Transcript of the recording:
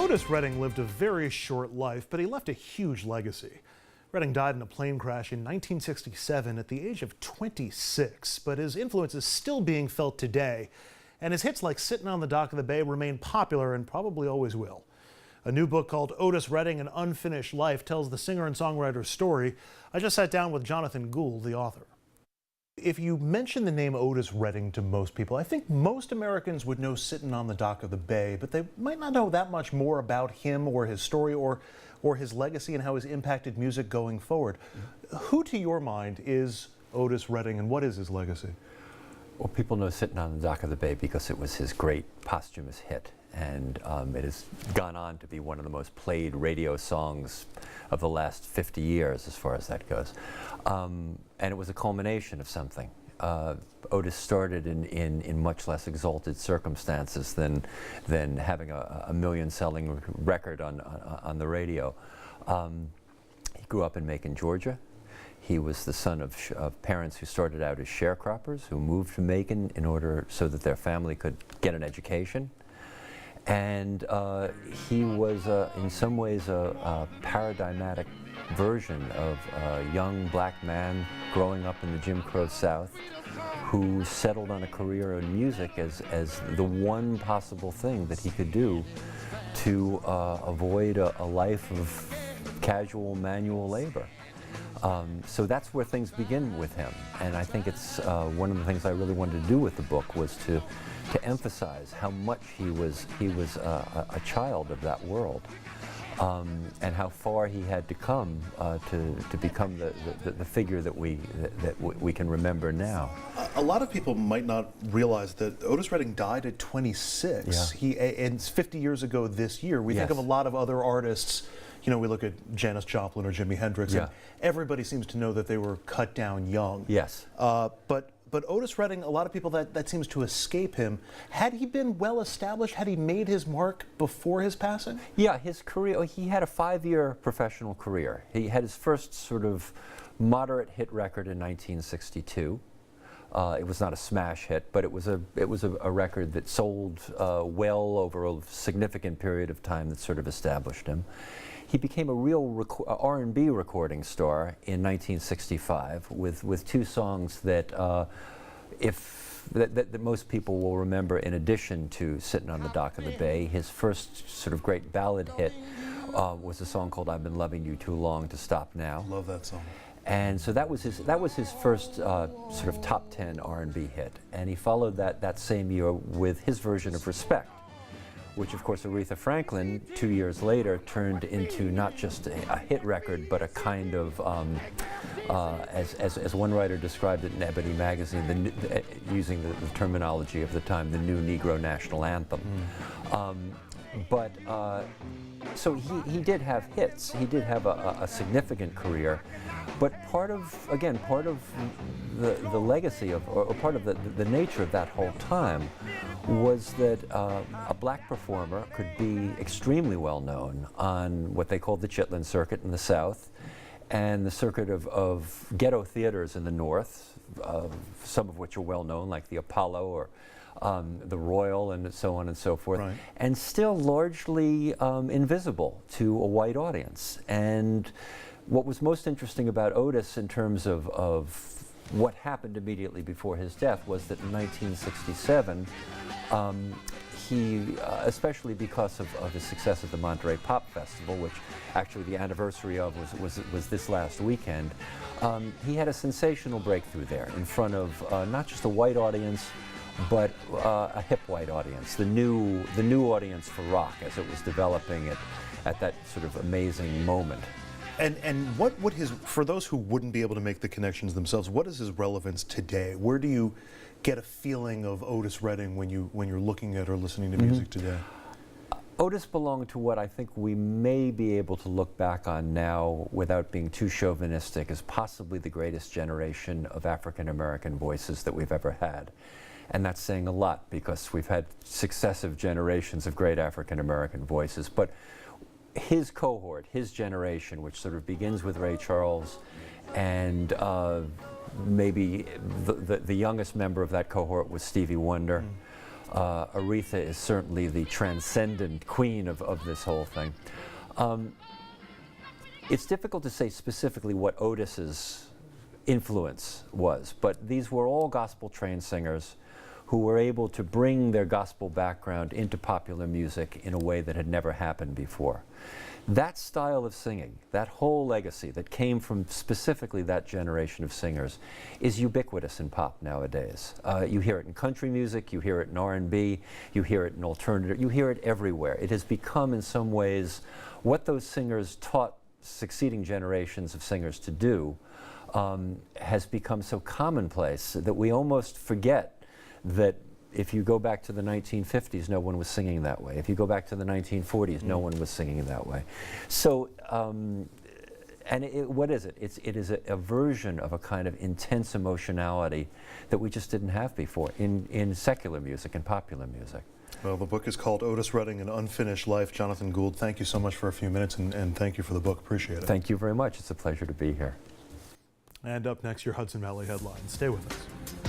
Otis Redding lived a very short life, but he left a huge legacy. Redding died in a plane crash in 1967 at the age of 26, but his influence is still being felt today, and his hits like Sitting on the Dock of the Bay remain popular and probably always will. A new book called Otis Redding, An Unfinished Life tells the singer and songwriter's story. I just sat down with Jonathan Gould, the author. If you mention the name Otis Redding to most people, I think most Americans would know Sitting on the Dock of the Bay, but they might not know that much more about him or his story or his legacy and how he's impacted music going forward. Who, to your mind, is Otis Redding and what is his legacy? Well, people know Sitting on the Dock of the Bay because it was his great posthumous hit, and it has gone on to be one of the most played radio songs of the last 50 years, as far as that goes. And it was a culmination of something. Otis started in much less exalted circumstances than having a million-selling record on the radio. He grew up in Macon, Georgia. He was the son of parents who started out as sharecroppers, who moved to Macon in order so that their family could get an education. And he was, in some ways, a paradigmatic version of a young black man growing up in the Jim Crow South who settled on a career in music as the one possible thing that he could do to avoid a life of casual manual labor. So that's where things begin with him, and I think it's one of the things I really wanted to do with the book was to emphasize how much he was a child of that world, and how far he had to come to become the figure that we can remember now. A lot of people might not realize that Otis Redding died at 26. Yeah. And it's 50 years ago this year. We think of a lot of other artists. You know, we look at Janis Joplin or Jimi Hendrix, and everybody seems to know that they were cut down young. Yes. But Otis Redding, a lot of people that seems to escape him. Had he been well established? Had he made his mark before his passing? Yeah, his career, he had a 5-year professional career. He had his first sort of moderate hit record in 1962. It was not a smash hit, but it was a record that sold well over a significant period of time that sort of established him. He became a real R&B recording star in 1965 with two songs that that most people will remember in addition to Sitting on the Dock of the Bay. His first sort of great ballad hit was a song called I've Been Loving You Too Long to Stop Now. Love that song. And so that was his first sort of top 10 R&B hit, and he followed that same year with his version of Respect, which of course Aretha Franklin 2 years later turned into not just a hit record, but a kind of, as one writer described it in Ebony magazine, using the terminology of the time, the new Negro national anthem. So he did have hits. He did have a significant career, but part of the legacy of, or part of the nature of that whole time was that a black performer could be extremely well known on what they called the Chitlin circuit in the South, and the circuit of ghetto theaters in the North, some of which are well known, like the Apollo or the Royal and so on and so forth, right, and still largely invisible to a white audience. And what was most interesting about Otis in terms of what happened immediately before his death was that in 1967, he, especially because of his success at the Monterey Pop Festival, which actually the anniversary of was this last weekend, he had a sensational breakthrough there in front of not just a white audience, but a hip white audience, the new audience for rock as it was developing at that sort of amazing moment. And what would for those who wouldn't be able to make the connections themselves, what is his relevance today? Where do you get a feeling of Otis Redding when you're looking at or listening to music today? Otis belonged to what I think we may be able to look back on now without being too chauvinistic as possibly the greatest generation of African American voices that we've ever had. And that's saying a lot because we've had successive generations of great African American voices. But his cohort, his generation, which sort of begins with Ray Charles, and maybe the youngest member of that cohort was Stevie Wonder. Aretha is certainly the transcendent queen of this whole thing. It's difficult to say specifically what Otis's influence was, but these were all gospel-trained singers who were able to bring their gospel background into popular music in a way that had never happened before. That style of singing, that whole legacy that came from specifically that generation of singers, is ubiquitous in pop nowadays. You hear it in country music, you hear it in R&B, you hear it in alternative, you hear it everywhere. It has become in some ways what those singers taught succeeding generations of singers to do, has become so commonplace that we almost forget that if you go back to the 1950s, no one was singing that way. If you go back to the 1940s, no one was singing that way. So, what is it? It is a version of a kind of intense emotionality that we just didn't have before in secular music and popular music. Well, the book is called Otis Redding, An Unfinished Life. Jonathan Gould, thank you so much for a few minutes, and thank you for the book. Appreciate it. Thank you very much. It's a pleasure to be here. And up next, your Hudson Valley headlines. Stay with us.